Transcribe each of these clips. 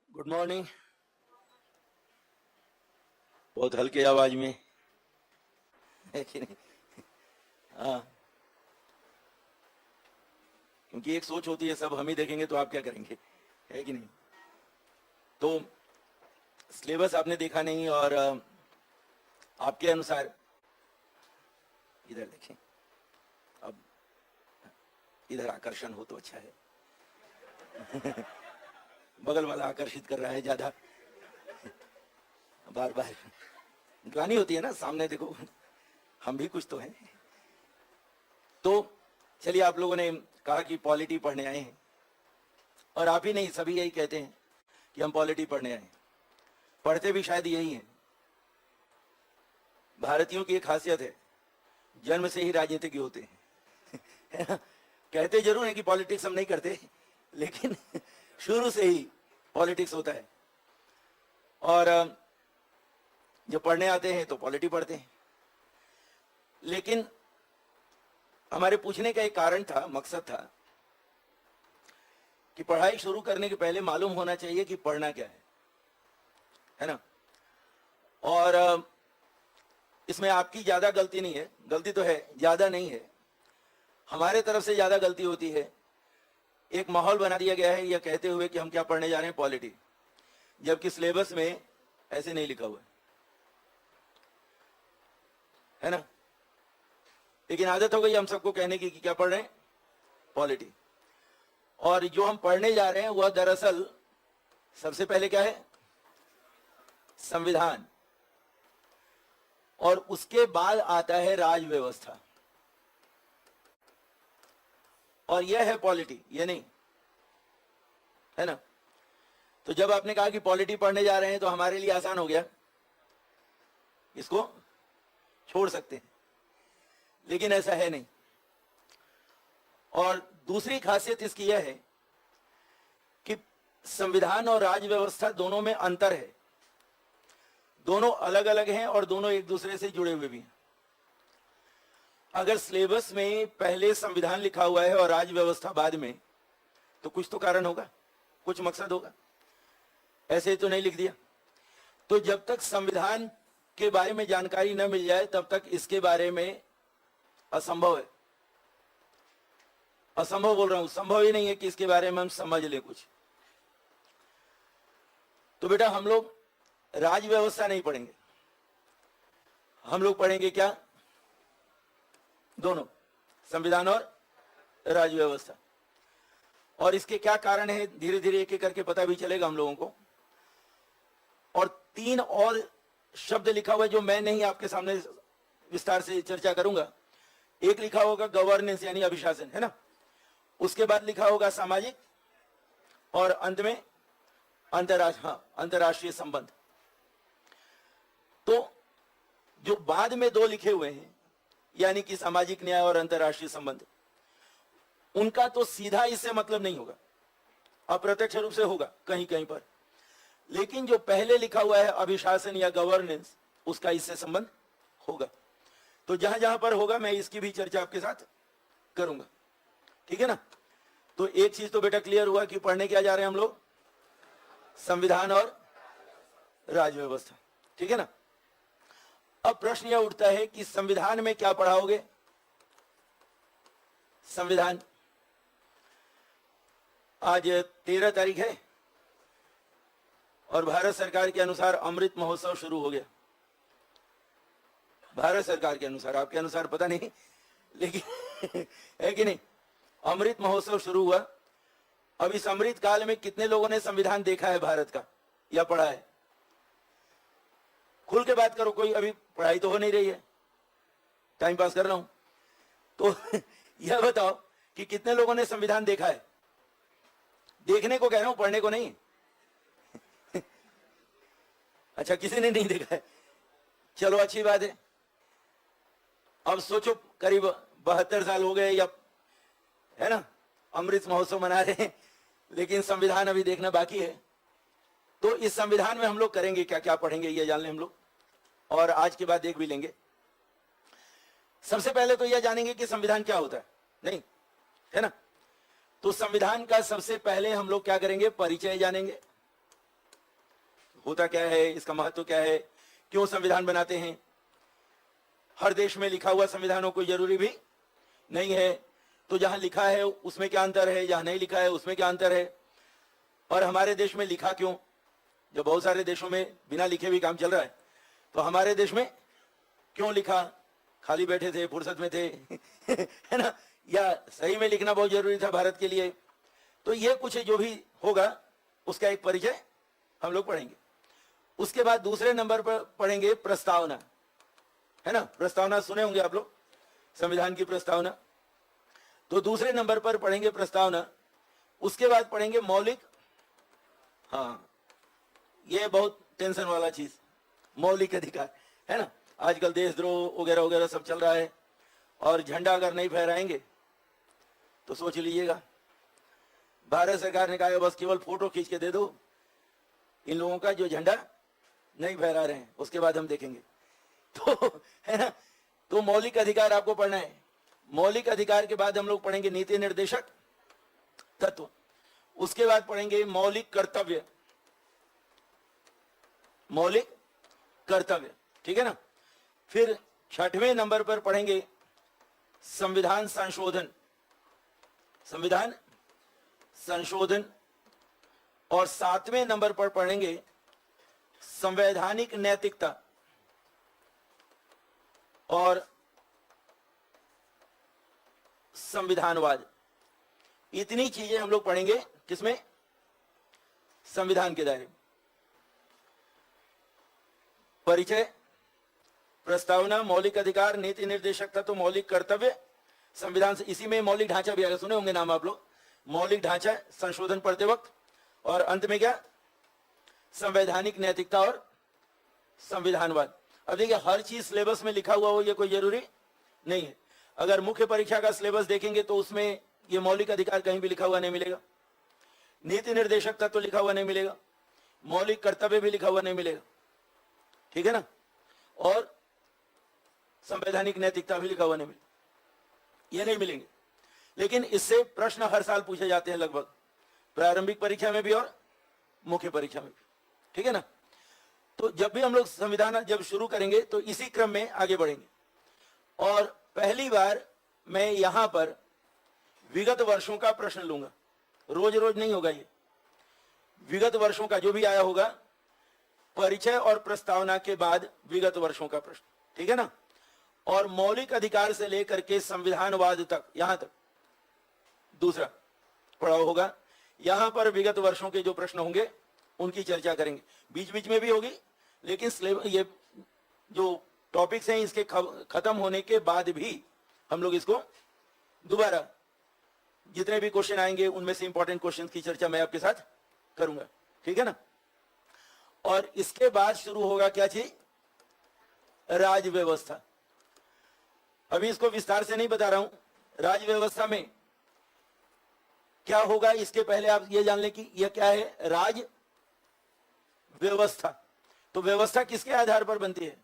Good morning. बहुत हल्के आवाज में है कि नहीं? हाँ, क्योंकि एक सोच होती है सब हम ही देखेंगे तो आप क्या करेंगे, है कि नहीं? तो सिलेबस आपने देखा नहीं और आपके अनुसार इधर देखें, अब इधर आकर्षण हो तो अच्छा है। बगल वाला आकर्षित कर रहा है ज्यादा, बार बार ग्लानि होती है ना, सामने देखो हम भी कुछ तो हैं। तो चलिए, आप लोगों ने कहा कि पॉलिटी पढ़ने आए हैं, और आप ही नहीं सभी यही कहते हैं कि हम पॉलिटी पढ़ने आए हैं। पढ़ते भी शायद यही हैं। भारतीयों की एक खासियत है, जन्म से ही राजनीतिज्ञ होते हैं। है ना? कहते जरूर है कि पॉलिटिक्स हम नहीं करते, लेकिन शुरू से ही पॉलिटिक्स होता है। और जब पढ़ने आते हैं तो पॉलिटी पढ़ते हैं। लेकिन हमारे पूछने का एक कारण था, मकसद था कि पढ़ाई शुरू करने के पहले मालूम होना चाहिए कि पढ़ना क्या है ना? और इसमें आपकी ज्यादा गलती नहीं है, गलती तो है, ज्यादा नहीं है, हमारे तरफ से ज्यादा गलती होती है। एक माहौल बना दिया गया है यह कहते हुए कि हम क्या पढ़ने जा रहे हैं, पॉलिटी, जबकि सिलेबस में ऐसे नहीं लिखा हुआ है ना? लेकिन आदत हो गई हम सबको कहने की कि क्या पढ़ रहे हैं, पॉलिटी। और जो हम पढ़ने जा रहे हैं वह दरअसल सबसे पहले क्या है, संविधान, और उसके बाद आता है राज व्यवस्था, और यह है पॉलिटी, ये नहीं है ना? तो जब आपने कहा कि पॉलिटी पढ़ने जा रहे हैं तो हमारे लिए आसान हो गया, इसको छोड़ सकते हैं, लेकिन ऐसा है नहीं। और दूसरी खासियत इसकी यह है कि संविधान और राज व्यवस्था दोनों में अंतर है, दोनों अलग अलग हैं और दोनों एक दूसरे से जुड़े हुए भी हैं। अगर सिलेबस में पहले संविधान लिखा हुआ है और राज व्यवस्था बाद में, तो कुछ तो कारण होगा, कुछ मकसद होगा, ऐसे ही तो नहीं लिख दिया। तो जब तक संविधान के बारे में जानकारी न मिल जाए तब तक इसके बारे में असंभव है। असंभव बोल रहा हूं, संभव ही नहीं है कि इसके बारे में हम समझ लें कुछ। तो बेटा हम लोग राज व्यवस्था नहीं पढ़ेंगे, हम लोग पढ़ेंगे क्या, दोनों, संविधान और राज व्यवस्था। और इसके क्या कारण है धीरे धीरे एक एक करके पता भी चलेगा हम लोगों को। और 3 और शब्द लिखा हुआ है जो मैं नहीं आपके सामने विस्तार से चर्चा करूंगा। एक लिखा होगा गवर्नेंस यानी अभिशासन, है ना? उसके बाद लिखा होगा सामाजिक, और अंत में अंतरराष्ट्रीय संबंध। तो जो बाद में 2 लिखे हुए हैं यानी कि सामाजिक न्याय और अंतरराष्ट्रीय संबंध, उनका तो सीधा इससे मतलब नहीं होगा, अप्रत्यक्ष रूप से होगा कहीं कहीं पर। लेकिन जो पहले लिखा हुआ है अभिशासन या गवर्नेंस, उसका इससे संबंध होगा। तो जहां जहां पर होगा मैं इसकी भी चर्चा आपके साथ करूंगा, ठीक है ना? तो एक चीज तो बेटा क्लियर हुआ कि पढ़ने क्या जा रहे हैं हम लोग, संविधान और राज व्यवस्था, ठीक है ना? अब प्रश्न यह उठता है कि संविधान में क्या पढ़ाओगे? संविधान, आज 13 तारीख है और भारत सरकार के अनुसार अमृत महोत्सव शुरू हो गया। भारत सरकार के अनुसार, आपके अनुसार पता नहीं, लेकिन है कि नहीं, अमृत महोत्सव शुरू हुआ। अब इस अमृत काल में कितने लोगों ने संविधान देखा है भारत का या पढ़ा है? खुल के बात करो, कोई अभी पढ़ाई तो हो नहीं रही है, टाइम पास कर रहा हूं। तो यह बताओ कि कितने लोगों ने संविधान देखा है? देखने को कह रहा हूं, पढ़ने को नहीं। अच्छा, किसी ने नहीं देखा है, चलो अच्छी बात है। अब सोचो करीब 72 साल हो गए या, है ना, अमृत महोत्सव मना रहे हैं, लेकिन संविधान अभी देखना बाकी है। तो इस संविधान में हम लोग करेंगे क्या, क्या पढ़ेंगे ये जान लें हम लोग, और आज के बाद देख भी लेंगे। सबसे पहले तो यह जानेंगे कि संविधान क्या होता है, नहीं है ना। तो संविधान का सबसे पहले हम लोग क्या करेंगे, परिचय जानेंगे, होता क्या है, इसका महत्व क्या है, क्यों संविधान बनाते हैं। हर देश में लिखा हुआ संविधान हो कोई जरूरी भी नहीं है, तो जहां लिखा है उसमें क्या अंतर है, जहां नहीं लिखा है उसमें क्या अंतर है, और हमारे देश में लिखा क्यों, जब बहुत सारे देशों में बिना लिखे भी काम चल रहा है, तो हमारे देश में क्यों लिखा, खाली बैठे थे, फुर्सत में थे है ना, या सही में लिखना बहुत जरूरी था भारत के लिए। तो ये कुछ जो भी होगा उसका एक परिचय हम लोग पढ़ेंगे। उसके बाद दूसरे नंबर पर पढ़ेंगे प्रस्तावना, है ना, प्रस्तावना सुने होंगे आप लोग, संविधान की प्रस्तावना। तो दूसरे नंबर पर पढ़ेंगे प्रस्तावना। उसके बाद पढ़ेंगे मौलिक, हाँ ये बहुत टेंशन वाला चीज, मौलिक अधिकार, है ना। आजकल देशद्रोह वगैरह वगैरह सब चल रहा है, और झंडा अगर नहीं फहराएंगे तो सोच लीजिएगा। भारत सरकार ने कहा बस केवल फोटो खींच के दे दो इन लोगों का जो झंडा नहीं फहरा रहे हैं, उसके बाद हम देखेंगे। तो है ना, तो मौलिक अधिकार आपको पढ़ना है। मौलिक अधिकार के बाद हम लोग पढ़ेंगे नीति निर्देशक तत्व। उसके बाद पढ़ेंगे मौलिक कर्तव्य, मौलिक कर्तव्य, ठीक है ना। फिर 6वें नंबर पर पढ़ेंगे संविधान संशोधन, संविधान संशोधन। और 7वें नंबर पर पढ़ेंगे संवैधानिक नैतिकता और संविधानवाद। इतनी चीजें हम लोग पढ़ेंगे किसमें, संविधान के दायरे में। परिचय, प्रस्तावना, मौलिक अधिकार, नीति निर्देशक तत्व, मौलिक कर्तव्य, संविधान से, इसी में मौलिक ढांचा भी आएगा, सुने होंगे नाम आप लोग, मौलिक ढांचा संशोधन पढ़ते वक्त। और अंत में क्या, संवैधानिक नैतिकता और संविधानवाद। अब देखिए हर चीज सिलेबस में लिखा हुआ हो ये कोई जरूरी नहीं है। अगर मुख्य परीक्षा का सिलेबस देखेंगे तो उसमें ये मौलिक अधिकार कहीं भी लिखा हुआ नहीं मिलेगा, नीति निर्देशक तत्व लिखा हुआ नहीं मिलेगा, मौलिक कर्तव्य भी लिखा हुआ नहीं मिलेगा, ठीक है ना, और संवैधानिक नैतिकता भी लिखा हुआ नहीं मिलेगा, ये नहीं मिलेंगे। लेकिन इससे प्रश्न हर साल पूछे जाते हैं, लगभग प्रारंभिक परीक्षा में भी और मुख्य परीक्षा में भी, ठीक है ना। तो जब भी हम लोग संविधान जब शुरू करेंगे तो इसी क्रम में आगे बढ़ेंगे। और पहली बार मैं यहां पर विगत वर्षों का प्रश्न लूंगा, रोज रोज नहीं होगा ये, विगत वर्षों का जो भी आया होगा, परिचय और प्रस्तावना के बाद विगत वर्षों का प्रश्न, ठीक है ना। और मौलिक अधिकार से लेकर के संविधानवाद तक, यहां तक दूसरा पढ़ाओ होगा। यहां पर विगत वर्षों के जो प्रश्न होंगे उनकी चर्चा करेंगे, बीच बीच में भी होगी, लेकिन ये जो टॉपिक्स हैं इसके खत्म होने के बाद भी हम लोग इसको दोबारा, जितने भी क्वेश्चन आएंगे उनमें से इंपॉर्टेंट क्वेश्चन की चर्चा मैं आपके साथ करूंगा, ठीक है ना। और इसके बाद शुरू होगा क्या चीज, राज व्यवस्था। अभी इसको विस्तार से नहीं बता रहा हूं, राज व्यवस्था में क्या होगा इसके पहले आप ये जान लें कि यह क्या है, राज व्यवस्था। तो व्यवस्था किसके आधार पर बनती है,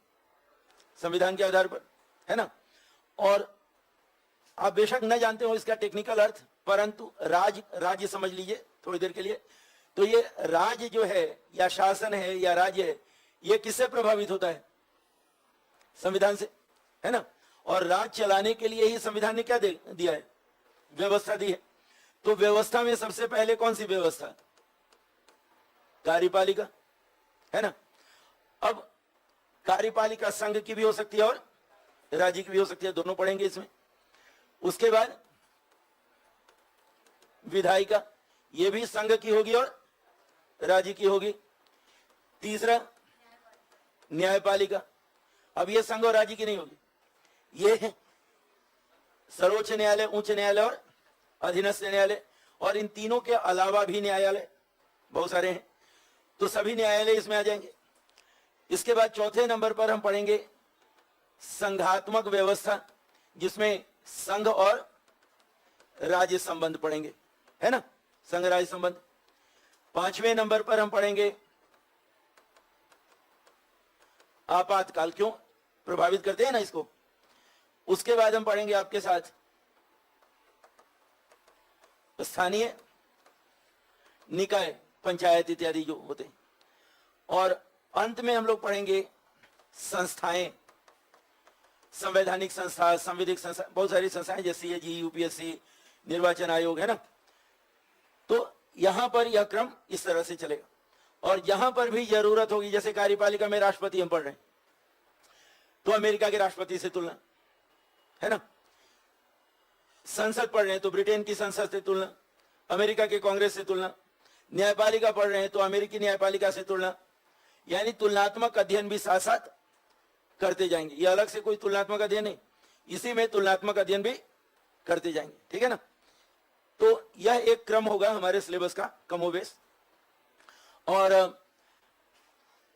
संविधान के आधार पर, है ना। और आप बेशक न जानते हो इसका टेक्निकल अर्थ, परंतु राज्य समझ लीजिए थोड़ी देर के लिए। तो ये राज्य जो है या शासन है या राज्य है, ये किससे प्रभावित होता है, संविधान से, है ना। और राज चलाने के लिए ही संविधान ने क्या दिया है, व्यवस्था दी है। तो व्यवस्था में सबसे पहले कौन सी व्यवस्था, कार्यपालिका, है ना। अब कार्यपालिका संघ की भी हो सकती है और राज्य की भी हो सकती है, दोनों पढ़ेंगे इसमें। उसके बाद विधायिका, ये भी संघ की होगी और राज्य की होगी। तीसरा न्यायपालिका, अब ये संघ और राज्य की नहीं होगी, ये सर्वोच्च न्यायालय, उच्च न्यायालय और अधीनस्थ न्यायालय, और इन तीनों के अलावा भी न्यायालय बहुत सारे हैं, तो सभी न्यायालय इसमें आ जाएंगे। इसके बाद चौथे नंबर पर हम पढ़ेंगे संघात्मक व्यवस्था, जिसमें संघ और राज्य संबंध पढ़ेंगे, है ना, संघ राज्य संबंध। 5वें नंबर पर हम पढ़ेंगे आपातकाल, क्यों प्रभावित करते हैं ना इसको, उसके बाद हम पढ़ेंगे आपके साथ स्थानीय निकाय, पंचायत इत्यादि जो होते हैं, और अंत में हम लोग पढ़ेंगे संस्थाएं, संवैधानिक संस्था, संविधिक संस्था, बहुत सारी संस्थाएं जैसे सीएजी, यूपीएससी, निर्वाचन आयोग है ना। तो यहां पर यह क्रम इस तरह से चलेगा, और यहां पर भी जरूरत होगी, जैसे कार्यपालिका में राष्ट्रपति हम पढ़ रहे हैं, तो अमेरिका के राष्ट्रपति से तुलना है ना। संसद पढ़ रहे हैं तो ब्रिटेन की संसद से तुलना, अमेरिका के कांग्रेस से तुलना। न्यायपालिका पढ़ रहे हैं तो अमेरिकी न्यायपालिका से तुलना, यानी तुलनात्मक अध्ययन भी साथ साथ करते जाएंगे। ये अलग से कोई तुलनात्मक अध्ययन नहीं, इसी में तुलनात्मक अध्ययन भी करते जाएंगे, ठीक है ना। तो यह एक क्रम होगा हमारे सिलेबस का कमोबेश। और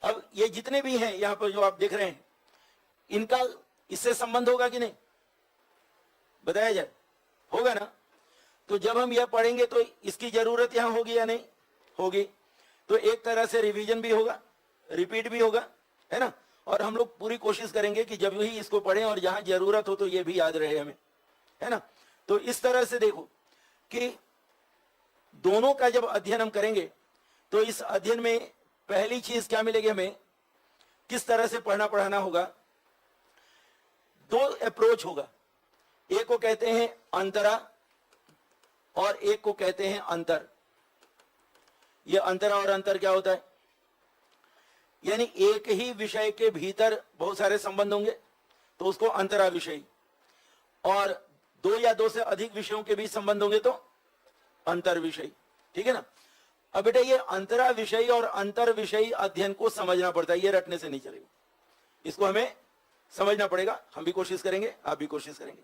अब ये जितने भी हैं यहां पर जो आप देख रहे हैं, इनका इससे संबंध होगा कि नहीं, बताया जाए, होगा ना। तो जब हम यह पढ़ेंगे तो इसकी जरूरत यहां होगी या नहीं होगी। तो एक तरह से रिवीजन भी होगा, रिपीट भी होगा, है ना। और हम लोग पूरी कोशिश करेंगे कि जब ही इसको पढ़ें और जहां जरूरत हो तो ये भी याद रहे हमें, है ना। तो इस तरह से देखो कि दोनों का जब अध्ययन हम करेंगे तो इस अध्ययन में पहली चीज क्या मिलेगी हमें, किस तरह से पढ़ना पढ़ाना होगा। दो अप्रोच होगा, एक को कहते हैं अंतरा और एक को कहते हैं अंतर। यह अंतरा और अंतर क्या होता है, यानी एक ही विषय के भीतर बहुत सारे संबंध होंगे तो उसको अंतरा विषय, और दो या दो से अधिक विषयों के बीच संबंध होंगे तो अंतर विषय, ठीक है ना। अब बेटा ये अंतरा विषय और अंतर विषय अध्ययन को समझना पड़ता है, ये रटने से नहीं चलेगा, इसको हमें समझना पड़ेगा। हम भी कोशिश करेंगे, आप भी कोशिश करेंगे,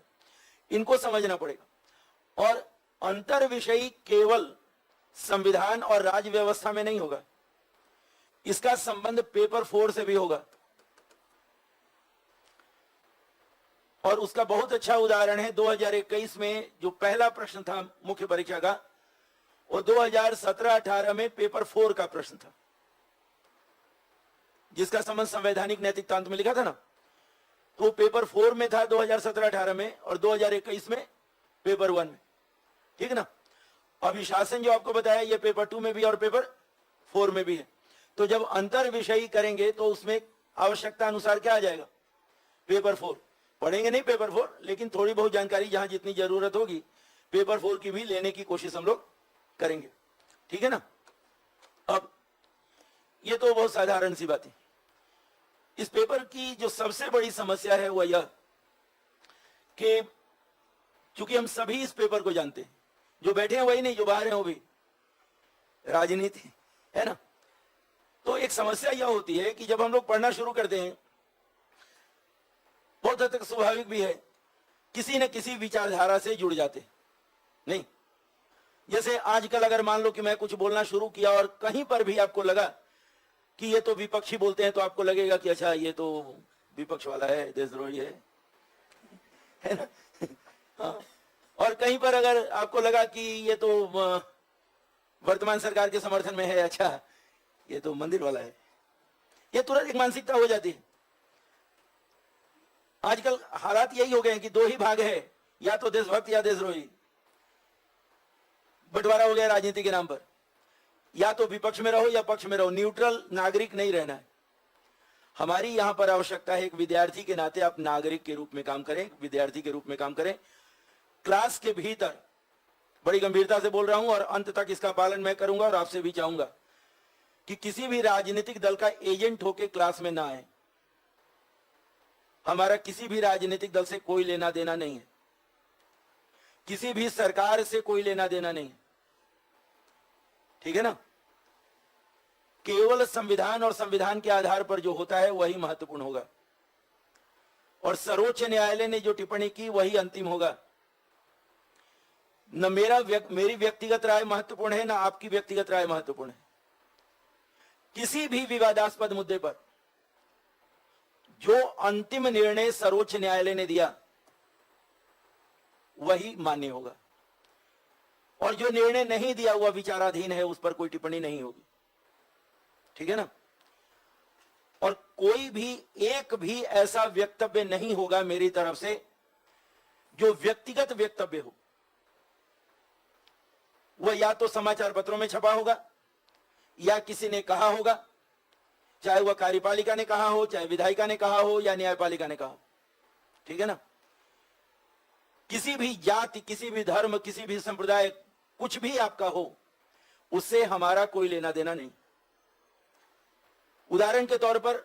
इनको समझना पड़ेगा। और अंतर विषय केवल संविधान और राज्य व्यवस्था में नहीं होगा, इसका संबंध पेपर 4 से भी होगा। और उसका बहुत अच्छा उदाहरण है 2021 में जो पहला प्रश्न था मुख्य परीक्षा का, वो 2017-18 में पेपर 4 का प्रश्न था, जिसका संबंध संवैधानिक नैतिक तंत्र में लिखा था ना। तो पेपर 4 में था 2017-18 में, और 2021 में पेपर 1 में, ठीक है ना। अभिशासन जो आपको बताया ये पेपर 2 में भी और पेपर 4 में भी है। तो जब अंतर विषयी करेंगे तो उसमें आवश्यकता अनुसार क्या आ जाएगा, पेपर 4 पढ़ेंगे, नहीं पेपर 4, लेकिन थोड़ी बहुत जानकारी जहां जितनी जरूरत होगी पेपर 4 की भी लेने की कोशिश हम लोग करेंगे, ठीक है ना। अब ये तो बहुत साधारण सी बात है। इस पेपर की जो सबसे बड़ी समस्या है वह यह कि चूंकि हम सभी इस पेपर को जानते हैं, जो बैठे हैं वही नहीं, जो बाहर हैं वो भी, राजनीति है ना। तो एक समस्या यह होती है कि जब हम लोग पढ़ना शुरू करते हैं, बहुत हद तक स्वाभाविक भी है, किसी न किसी विचारधारा से जुड़ जाते हैं। नहीं, जैसे आजकल अगर मान लो कि मैं कुछ बोलना शुरू किया और कहीं पर भी आपको लगा कि ये तो विपक्षी बोलते हैं, तो आपको लगेगा कि अच्छा ये तो विपक्ष वाला है, देशद्रोही है ना। हाँ। और कहीं पर अगर आपको लगा कि ये तो वर्तमान सरकार के समर्थन में है, अच्छा ये तो मंदिर वाला है, ये तुरंत एक मानसिकता हो जाती है। आजकल हालात यही हो गए हैं कि दो ही भाग है, या तो देशभक्त या देशद्रोही, बंटवारा हो गया राजनीति के नाम पर। या तो विपक्ष में रहो या पक्ष में रहो, न्यूट्रल नागरिक नहीं रहना है। हमारी यहां पर आवश्यकता है एक विद्यार्थी के नाते आप नागरिक के रूप में काम करें, विद्यार्थी के रूप में काम करें, क्लास के भीतर। बड़ी गंभीरता से बोल रहा हूं और अंत तक इसका पालन मैं करूंगा, और आपसे भी चाहूंगा कि किसी भी राजनीतिक दल का एजेंट होकर क्लास में ना आए। हमारा किसी भी राजनीतिक दल से कोई लेना देना नहीं है, किसी भी सरकार से कोई लेना देना नहीं है, ठीक है ना। केवल संविधान और संविधान के आधार पर जो होता है वही महत्वपूर्ण होगा, और सर्वोच्च न्यायालय ने जो टिप्पणी की वही अंतिम होगा। न मेरी व्यक्तिगत राय महत्वपूर्ण है, न आपकी व्यक्तिगत राय महत्वपूर्ण है। किसी भी विवादास्पद मुद्दे पर जो अंतिम निर्णय सर्वोच्च न्यायालय ने दिया वही मान्य होगा, और जो निर्णय नहीं दिया हुआ विचाराधीन है, उस पर कोई टिप्पणी नहीं होगी, ठीक है ना। और कोई भी एक भी ऐसा वक्तव्य नहीं होगा मेरी तरफ से जो व्यक्तिगत वक्तव्य हो वह या तो समाचार पत्रों में छपा होगा या किसी ने कहा होगा, चाहे वह कार्यपालिका ने कहा हो, चाहे विधायिका ने कहा हो या न्यायपालिका ने कहा हो। ठीक है ना। किसी भी जाति, किसी भी धर्म, किसी भी संप्रदाय, कुछ भी आपका हो, उससे हमारा कोई लेना देना नहीं। उदाहरण के तौर पर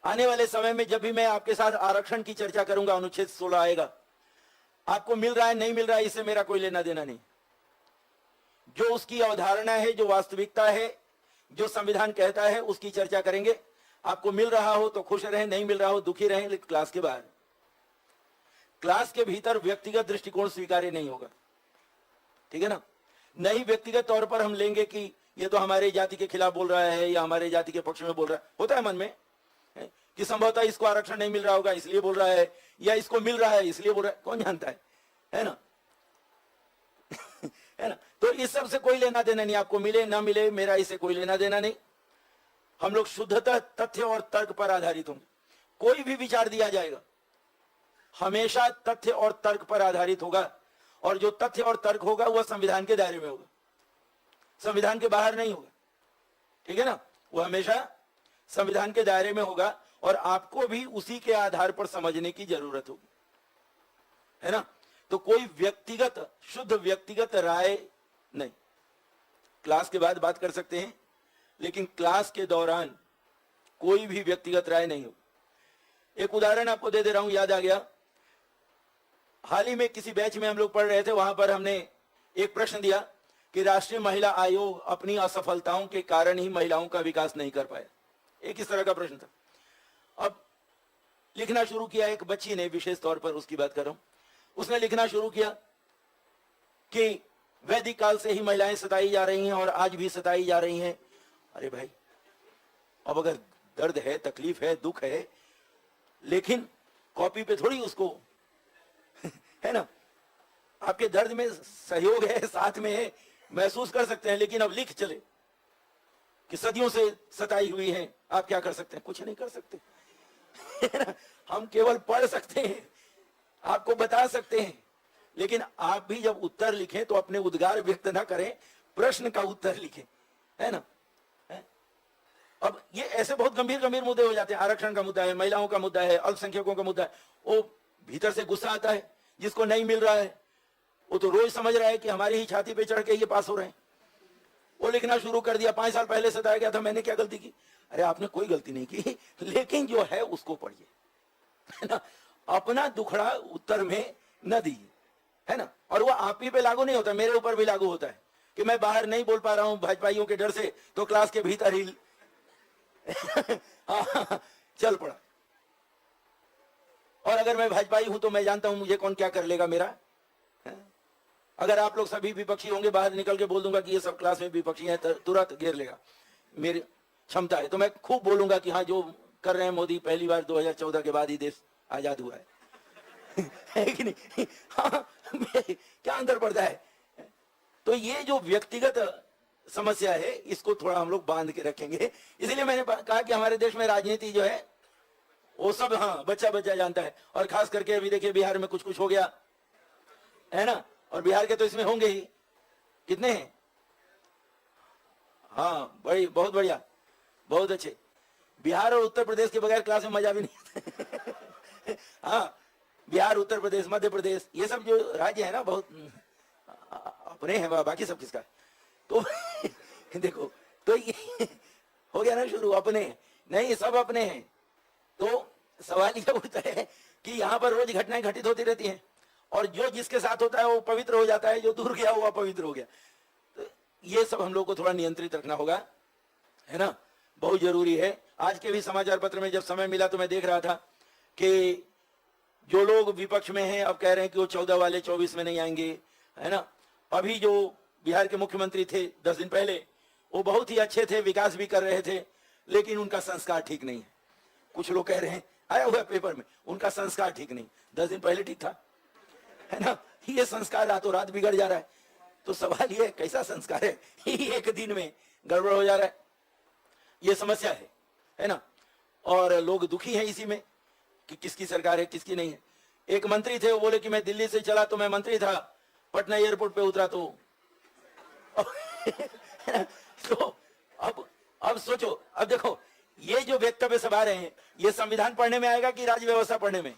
आने वाले समय में जब भी मैं आपके साथ आरक्षण की चर्चा करूंगा, अनुच्छेद 16 आएगा, आपको मिल रहा है नहीं मिल रहा है इससे मेरा कोई लेना देना नहीं। जो उसकी अवधारणा है, जो वास्तविकता है, जो संविधान कहता है, उसकी चर्चा करेंगे। आपको मिल रहा हो तो खुश रहें, नहीं मिल रहा हो दुखी रहें, लेकिन क्लास के बाहर, क्लास के भीतर व्यक्तिगत दृष्टिकोण स्वीकार्य नहीं होगा। ठीक है ना। नहीं व्यक्तिगत तौर पर हम लेंगे कि ये तो हमारे जाति के खिलाफ बोल रहा है या हमारे जाति के पक्ष में बोल रहा है। होता है मन में कि संभवतः इसको आरक्षण नहीं मिल रहा होगा इसलिए बोल रहा है, या इसको मिल रहा है इसलिए बोल रहा है, कौन जानता है ना। है ना। तो इस सब से कोई लेना देना नहीं। आपको मिले ना मिले मेरा इससे कोई लेना देना नहीं। हम लोग शुद्धतः तथ्य और तर्क पर आधारित होंगे। कोई भी विचार दिया जाएगा हमेशा तथ्य और तर्क पर आधारित होगा, और जो तथ्य और तर्क होगा वह संविधान के दायरे में होगा, संविधान के बाहर नहीं होगा। ठीक है ना। वह हमेशा संविधान के दायरे में होगा और आपको भी उसी के आधार पर समझने की जरूरत होगी। है ना। तो कोई व्यक्तिगत, शुद्ध व्यक्तिगत राय नहीं। क्लास के बाद बात कर सकते हैं, लेकिन क्लास के दौरान कोई भी व्यक्तिगत राय नहीं हो। एक उदाहरण आपको दे रहा हूं, याद आ गया। हाल ही में किसी बैच में हम लोग पढ़ रहे थे, वहां पर हमने एक प्रश्न दिया कि राष्ट्रीय महिला आयोग अपनी असफलताओं के कारण ही महिलाओं का विकास नहीं कर पाया। एक इस तरह का प्रश्न था। अब लिखना शुरू किया एक बच्ची ने, विशेष तौर पर उसकी बात कर रहा हूं। उसने लिखना शुरू किया कि वैदिक काल से ही महिलाएं सताई जा रही हैं और आज भी सताई जा रही हैं। अरे भाई, अब अगर दर्द है, तकलीफ है, दुख है, लेकिन कॉपी पे थोड़ी उसको है ना, आपके दर्द में सहयोग है, साथ में है, महसूस कर सकते हैं। लेकिन अब लिख चले कि सदियों से सताई हुई है, आप क्या कर सकते हैं? कुछ नहीं कर सकते। है ना? हम केवल पढ़ सकते हैं, आपको बता सकते हैं, लेकिन आप भी जब उत्तर लिखें तो अपने उद्गार व्यक्त ना करें, प्रश्न का उत्तर लिखें। है ना। अब ये ऐसे बहुत गंभीर गंभीर मुद्दे हो जाते हैं। आरक्षण का मुद्दा है, महिलाओं का मुद्दा है, अल्पसंख्यकों का मुद्दा है। वो भीतर से गुस्सा आता है। जिसको नहीं मिल रहा है वो तो रोज समझ रहा है कि हमारी ही छाती पे चढ़ के ये पास हो रहे हैं। वो लिखना शुरू कर दिया, 5 साल पहले सताया गया था, मैंने क्या गलती की? अरे आपने कोई गलती नहीं की, लेकिन जो है उसको पढ़िए। है ना। अपना दुखड़ा उत्तर में न दीजिए। है ना। और वो आप ही पे लागू नहीं होता, मेरे ऊपर भी लागू होता है कि मैं बाहर नहीं बोल पा रहा हूं भाइयों के डर से, तो क्लास के भीतर ही चल पड़ा। और अगर मैं भाजपाई हूं तो मैं जानता हूं मुझे कौन क्या कर लेगा मेरा। अगर आप लोग सभी विपक्षी होंगे, बाहर निकल के बोल दूंगा कि ये सब क्लास में विपक्षी हैं, तुरंत घेर लेगा। मेरी क्षमता है तो मैं खूब बोलूंगा कि हाँ, जो कर रहे हैं मोदी, पहली बार 2014 के बाद ही देश आजाद हुआ है कि नहीं? हाँ, क्या अंतर पड़ता है? तो ये जो व्यक्तिगत समस्या है, इसको थोड़ा हम लोग बांध के रखेंगे। इसलिए मैंने कहा कि हमारे देश में राजनीति जो है वो सब हाँ बच्चा बच्चा जानता है। और खास करके अभी देखिए बिहार में कुछ कुछ हो गया है ना, और बिहार के तो इसमें होंगे ही। कितने हैं? हाँ, बड़ी बहुत बढ़िया, बहुत अच्छे। बिहार और उत्तर प्रदेश के बगैर क्लास में मजा भी नहीं। हाँ, बिहार, उत्तर प्रदेश, मध्य प्रदेश, ये सब जो राज्य है ना, बहुत अपने हैं, बाकी सब किसका है? तो देखो, तो ये हो गया ना शुरू, अपने नहीं, सब अपने हैं। तो सवाल ये उठता है कि यहाँ पर रोज घटनाएं घटित होती रहती हैं, और जो जिसके साथ होता है वो पवित्र हो जाता है, जो दूर गया वो अपवित्र हो गया। तो ये सब हम लोग को थोड़ा नियंत्रित रखना होगा। है ना। बहुत जरूरी है। आज के भी समाचार पत्र में जब समय मिला तो मैं देख रहा था कि जो लोग विपक्ष में हैं अब कह रहे हैं कि वो 14 वाले 24 में नहीं आएंगे। है ना। अभी जो बिहार के मुख्यमंत्री थे 10 दिन पहले, वो बहुत ही अच्छे थे, विकास भी कर रहे थे, लेकिन उनका संस्कार ठीक नहीं है। कुछ लोग कह रहे हैं, आया हुआ पेपर में, उनका संस्कार ठीक नहीं। 10 दिन पहले ठीक था। है ना। ये संस्कार रातों रात बिगड़ जा रहा है। तो सवाल ये कैसा संस्कार है, एक दिन में गड़बड़ हो जा रहा है। ये समस्या है ना। और लोग दुखी हैं इसी में कि किसकी सरकार है किसकी नहीं है। एक मंत्री थे, वो बोले कि मैं दिल्ली से चला तो मैं मंत्री था, पटना एयरपोर्ट पे उतरा तो तो अब सोचो, अब देखो ये जो वक्तव्य सब आ रहे हैं, ये संविधान पढ़ने में आएगा कि राज व्यवस्था पढ़ने में?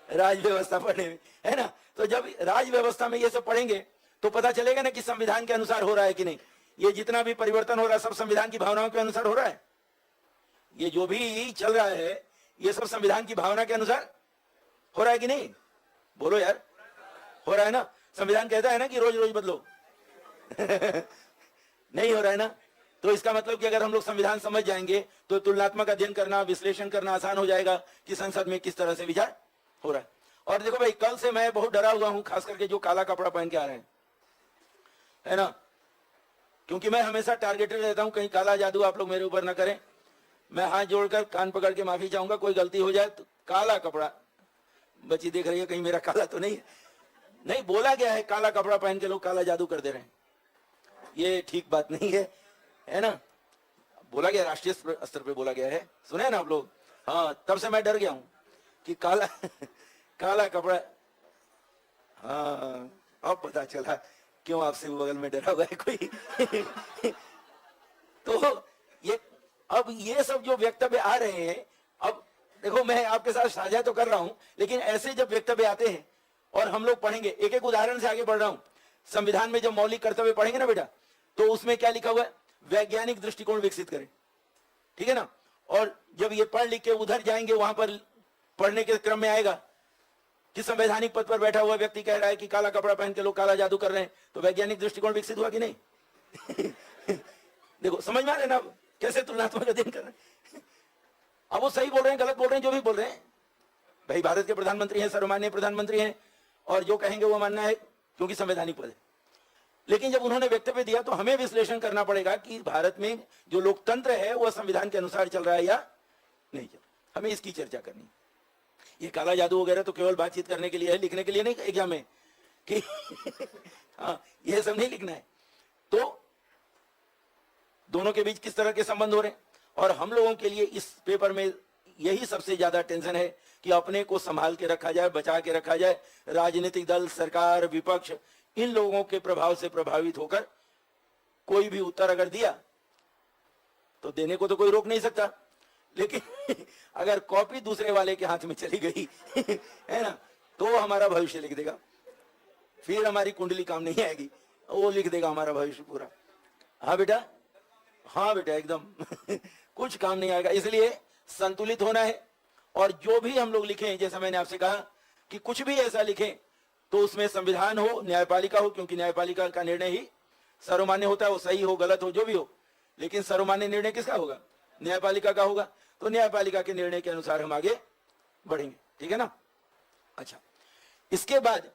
राज व्यवस्था पढ़ने में, है ना। तो जब राज व्यवस्था में ये सब पढ़ेंगे तो पता चलेगा ना कि संविधान के अनुसार हो रहा है कि नहीं। ये जितना भी परिवर्तन हो रहा है सब संविधान की भावनाओं के अनुसार हो रहा है। ये जो भी चल रहा है ये सब संविधान की भावना के अनुसार हो रहा है कि नहीं? बोलो यार, हो रहा है ना। संविधान कहता है ना कि रोज रोज बदलो नहीं हो रहा है ना। तो इसका मतलब कि अगर हम लोग संविधान समझ जाएंगे तो तुलनात्मक अध्ययन करना, विश्लेषण करना आसान हो जाएगा कि संसद में किस तरह से विचार हो रहा है। और देखो भाई, कल से मैं बहुत डरा हुआ हूं, खास करके जो काला कपड़ा पहन के आ रहे हैं, है ना, क्योंकि मैं हमेशा टारगेटेड रहता हूं, कहीं काला जादू आप लोग मेरे ऊपर ना करें। मैं हाथ जोड़कर कान पकड़ के माफी चाहूंगा, कोई गलती हो जाए तो। काला कपड़ा, बच्ची देख रही है कहीं मेरा काला तो नहीं है। नहीं, बोला गया है काला कपड़ा पहन के लोग काला जादू कर दे रहे हैं, ये ठीक बात नहीं है ना। बोला गया, राष्ट्रीय स्तर पे बोला गया है, सुने ना आप लोग। हाँ, तब से मैं डर गया हूं कि काला काला कपड़ा। हाँ, अब पता चला क्यों आपसे बगल में डरा हुआ है कोई तो ये, अब ये सब जो वक्तव्य आ रहे हैं, अब देखो मैं आपके साथ साझा तो कर रहा हूं, लेकिन ऐसे जब वक्तव्य आते हैं और हम लोग पढ़ेंगे, एक एक उदाहरण से आगे बढ़ रहा हूं। संविधान में जब मौलिक कर्तव्य पढ़ेंगे ना बेटा, तो उसमें क्या लिखा हुआ है? वैज्ञानिक दृष्टिकोण विकसित करें, ठीक है ना। और जब ये पढ़ लिख के उधर जाएंगे, वहां पर पढ़ने के क्रम में आएगा कि संवैधानिक पद पर बैठा हुआ व्यक्ति कह रहा है कि काला कपड़ा पहन के लोग काला जादू कर रहे हैं, तो वैज्ञानिक दृष्टिकोण विकसित हुआ कि नहीं देखो, समझ में आ रहा है ना कैसे तुलनात्मक अध्ययन कर रहे हैं। अब वो सही बोल रहे हैं, गलत बोल रहे हैं, जो भी बोल रहे हैं, भाई भारत के प्रधानमंत्री हैं, सर्वमान्य प्रधानमंत्री हैं, और जो कहेंगे वो मानना है, क्योंकि संवैधानिक पद है। लेकिन जब उन्होंने वक्तव्य दिया तो हमें विश्लेषण करना पड़ेगा कि भारत में जो लोकतंत्र है वह संविधान के अनुसार चल रहा है या नहीं चल रहा। हमें इसकी चर्चा करनी। ये काला जादू वगैरह तो केवल बातचीत करने के लिए है, लिखने के लिए नहीं एग्जाम में कि हाँ, ये सब नहीं लिखना है। तो दोनों के बीच किस तरह के संबंध हो रहे हैं, और हम लोगों के लिए इस पेपर में यही सबसे ज्यादा टेंशन है कि अपने को संभाल के रखा जाए, बचा के रखा जाए। राजनीतिक दल, सरकार, विपक्ष, इन लोगों के प्रभाव से प्रभावित होकर कोई भी उत्तर अगर दिया तो देने को तो कोई रोक नहीं सकता, लेकिन अगर कॉपी दूसरे वाले के हाथ में चली गई है ना, तो हमारा भविष्य लिख देगा, फिर हमारी कुंडली काम नहीं आएगी, वो लिख देगा हमारा भविष्य पूरा। हाँ बेटा, हाँ बेटा, एकदम कुछ काम नहीं आएगा। इसलिए संतुलित होना है, और जो भी हम लोग लिखें, जैसा मैंने आपसे कहा कि कुछ भी ऐसा लिखें तो उसमें संविधान हो, न्यायपालिका हो, क्योंकि न्यायपालिका का निर्णय ही सर्वमान्य होता है, वो सही हो गलत हो जो भी हो, लेकिन सर्वमान्य निर्णय किसका होगा? न्यायपालिका का होगा। तो न्यायपालिका के निर्णय के अनुसार हम आगे बढ़ेंगे, ठीक है ना। अच्छा, इसके बाद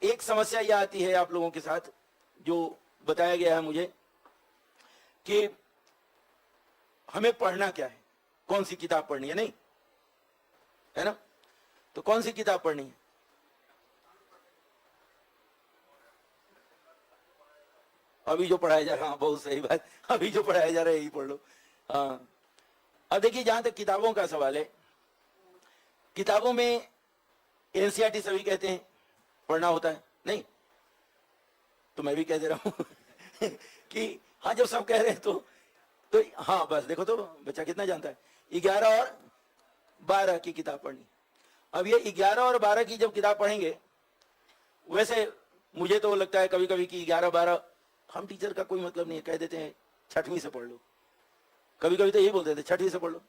एक समस्या यह आती है आप लोगों के साथ, जो बताया गया है मुझे कि हमें पढ़ना क्या है, कौन सी किताब पढ़नी है, नहीं है ना। तो कौन सी किताब पढ़नी है? अभी जो पढ़ाया जा रहा है, हाँ बहुत सही बात, अभी जो पढ़ाया जा रहा है यही पढ़ लो। हाँ, अब देखिए, जहां तक किताबों का सवाल है, किताबों में एनसीईआरटी सभी कहते हैं पढ़ना होता है, नहीं तो मैं भी कह दे रहा हूं कि हाँ, जब सब कह रहे हैं तो हाँ, बस देखो तो बच्चा कितना जानता है। 11 और 12 की किताब पढ़नी। अब ये 11 और 12 की जब किताब पढ़ेंगे, वैसे मुझे तो लगता है कभी कभी कि 11-12 हम टीचर का कोई मतलब नहीं है, कह देते हैं 6वीं से पढ़ लो, कभी कभी तो यही बोल देते 6वीं से पढ़ लो,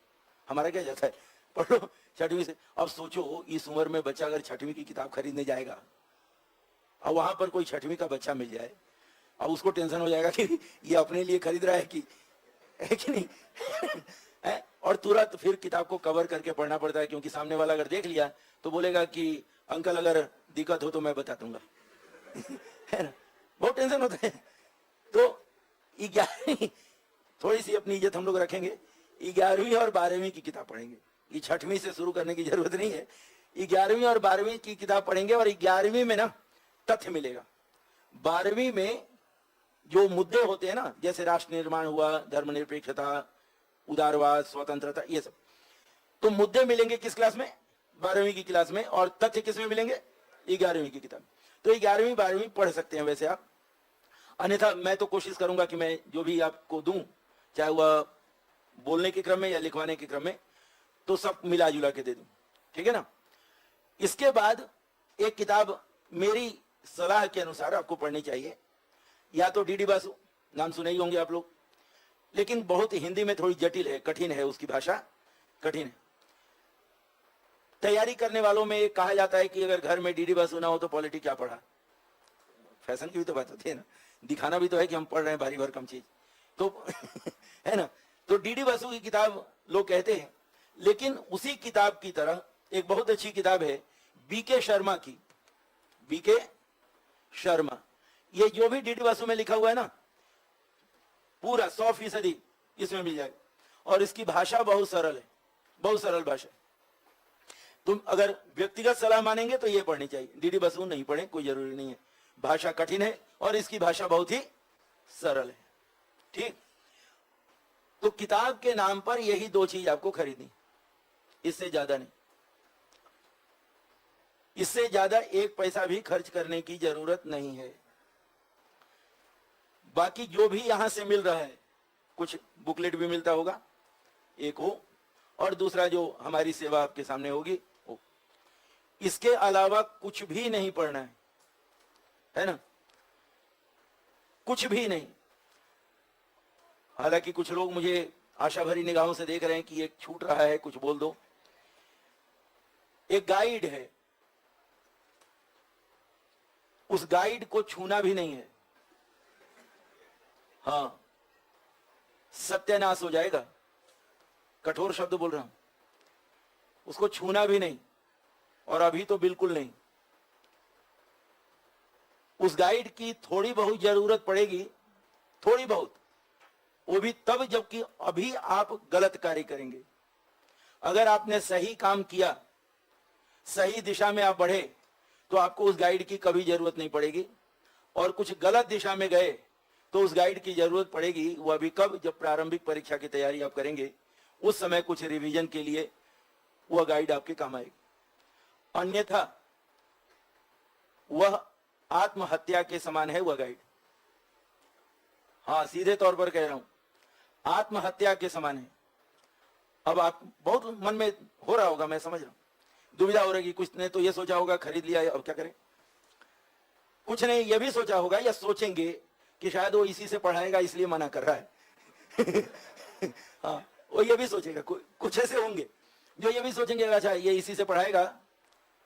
हमारा क्या जाता है, पढ़ लो 6वीं से। अब सोचो, इस उम्र में बच्चा अगर 6वीं की किताब खरीदने जाएगा, अब वहां पर कोई 6वीं का बच्चा मिल जाए, अब उसको टेंशन हो जाएगा कि ये अपने लिए खरीद रहा है कि नहीं है? और तुरंत फिर किताब को कवर करके पढ़ना पड़ता है, क्योंकि सामने वाला अगर देख लिया तो बोलेगा कि अंकल अगर दिक्कत हो तो मैं बता दूंगा है ना, बहुत टेंशन होता है। तो 11वीं, थोड़ी सी अपनी इज्जत हम लोग रखेंगे, 11वीं और 12वीं की किताब पढ़ेंगे। ये 6वीं से शुरू करने की जरूरत नहीं है, 11वीं और 12वीं की किताब पढ़ेंगे। और 11वीं में ना तथ्य मिलेगा, 12वीं में जो मुद्दे होते हैं ना, जैसे राष्ट्र निर्माण हुआ, धर्मनिरपेक्षता, उदारवाद, स्वतंत्रता, ये सब तो मुद्दे मिलेंगे किस क्लास में? 12वीं की क्लास में, और तथ्य किसमें मिलेंगे? 11वीं की किताब। तो 11वीं 12वीं पढ़ सकते हैं वैसे आप, अन्यथा मैं तो कोशिश करूंगा कि मैं जो भी आपको दूं, चाहे वह बोलने के क्रम में या लिखवाने के क्रम में, तो सब मिला जुला के दे दूं, ठीक है ना। इसके बाद एक किताब मेरी सलाह के अनुसार आपको पढ़नी चाहिए, या तो डीडी बासु, नाम सुने ही होंगे आप लोग, लेकिन बहुत हिंदी में थोड़ी जटिल है, कठिन है, उसकी भाषा कठिन है। तैयारी करने वालों में एक कहा जाता है कि अगर घर में डीडी बासु ना हो तो पॉलिटी क्या पढ़ा। फैशन की भी तो बात होती है ना, दिखाना भी तो है कि हम पढ़ रहे हैं भारी भरकम चीज, तो है ना। तो डीडी बासु की किताब लोग कहते हैं, लेकिन उसी किताब की तरह एक बहुत अच्छी किताब है बीके शर्मा की, बीके शर्मा। ये जो भी डीडी बासु में लिखा हुआ है ना, पूरा 100% इसमें मिल जाएगा, और इसकी भाषा बहुत सरल है, बहुत सरल भाषा। तुम अगर व्यक्तिगत सलाह मानेंगे तो ये पढ़नी चाहिए, डीडी बासु नहीं पढ़े, कोई जरूरी नहीं है, भाषा कठिन है और इसकी भाषा बहुत ही सरल है, ठीक। तो किताब के नाम पर यही 2 चीज आपको खरीदनी, इससे ज्यादा नहीं, इससे ज्यादा 1 पैसा भी खर्च करने की जरूरत नहीं है। बाकी जो भी यहां से मिल रहा है, कुछ बुकलेट भी मिलता होगा, एक हो, और दूसरा जो हमारी सेवा आपके सामने होगी हो। इसके अलावा कुछ भी नहीं पढ़ना है ना, कुछ भी नहीं। हालांकि कुछ लोग मुझे आशा भरी निगाहों से देख रहे हैं कि एक छूट रहा है, कुछ बोल दो। एक गाइड है, उस गाइड को छूना भी नहीं है, हाँ, सत्यानाश हो जाएगा, कठोर शब्द बोल रहा हूं, उसको छूना भी नहीं, और अभी तो बिल्कुल नहीं। उस गाइड की थोड़ी बहुत जरूरत पड़ेगी, थोड़ी बहुत, वो भी तब जबकि अभी आप गलत कार्य करेंगे। अगर आपने सही काम किया, सही दिशा में आप बढ़े, तो आपको उस गाइड की कभी जरूरत नहीं पड़ेगी, और कुछ गलत दिशा में गए तो उस गाइड की जरूरत पड़ेगी। वो अभी कब? जब प्रारंभिक परीक्षा की तैयारी आप करेंगे, उस समय कुछ रिवीजन के लिए वह गाइड आपके काम आएगी, अन्यथा वह आत्महत्या के समान है वह गाइड। हाँ, सीधे तौर पर कह रहा हूं, आत्महत्या के समान है। अब आप बहुत मन में हो रहा होगा, मैं समझ रहा हूं, दुविधा हो रही, कुछ ने तो ये सोचा होगा खरीद लिया, अब क्या करें। कुछ ने यह भी सोचा होगा या सोचेंगे कि शायद वो इसी से पढ़ाएगा इसलिए मना कर रहा है। हाँ, वो ये भी सोचेगा, कुछ ऐसे होंगे जो ये भी सोचेंगे अच्छा ये इसी से पढ़ाएगा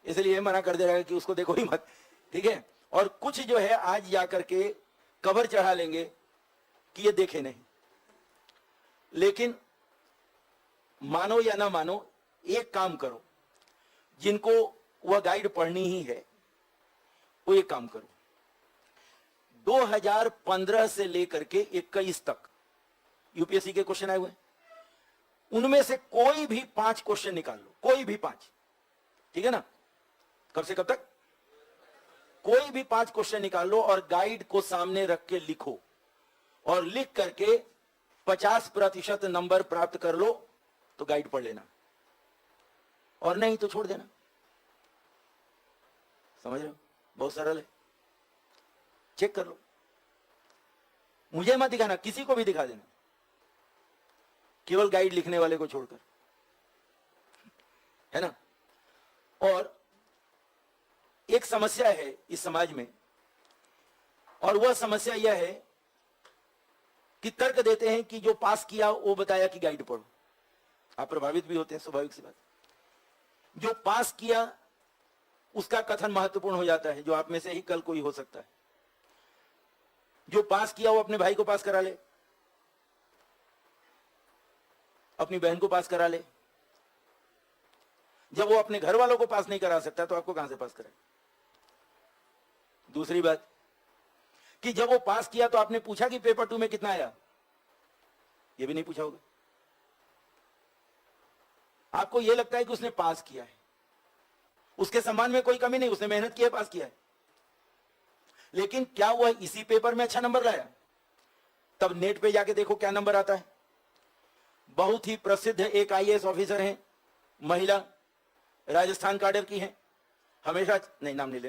इसलिए मना कर दे रहा है कि उसको देखो ही मत, ठीक है। और कुछ जो है आज जाकर के कवर चढ़ा लेंगे कि ये देखे नहीं। लेकिन मानो या ना मानो, एक काम करो, जिनको वह गाइड पढ़नी ही है वो एक काम करो, 2015 से लेकर के 21 तक यूपीएससी के क्वेश्चन आए हुए, उनमें से कोई भी 5 क्वेश्चन निकाल लो, कोई भी 5, ठीक है ना। कब से कब तक? कोई भी 5 क्वेश्चन निकाल लो और गाइड को सामने रख के लिखो, और लिख करके 50% नंबर प्राप्त कर लो तो गाइड पढ़ लेना, और नहीं तो छोड़ देना। समझ रहे हो? बहुत सरल है, चेक कर लो। मुझे मत दिखाना, किसी को भी दिखा देना, केवल गाइड लिखने वाले को छोड़कर, है ना। और एक समस्या है इस समाज में, और वह समस्या यह है कि तर्क देते हैं कि जो पास किया वो बताया कि गाइड पढ़ो। आप प्रभावित भी होते हैं, स्वाभाविक सी बात। जो पास किया उसका कथन महत्वपूर्ण हो जाता है, जो आप में से ही कल कोई हो सकता है। जो पास किया वो अपने भाई को पास करा ले, अपनी बहन को पास करा ले। जब वो अपने घर वालों को पास नहीं करा सकता तो आपको कहां से पास कराए। दूसरी बात कि जब वो पास किया तो आपने पूछा कि पेपर 2 में कितना आया, ये भी नहीं पूछा होगा। आपको यह लगता है कि उसने पास किया है, उसके सम्मान में कोई कमी नहीं, उसने मेहनत की है, पास किया है। लेकिन क्या वह इसी पेपर में अच्छा नंबर लाया? तब नेट पे जाके देखो क्या नंबर आता है। बहुत ही प्रसिद्ध एक आईएएस ऑफिसर हैं, महिला, राजस्थान काडर की हैं, हमेशा नहीं नाम नहीं ले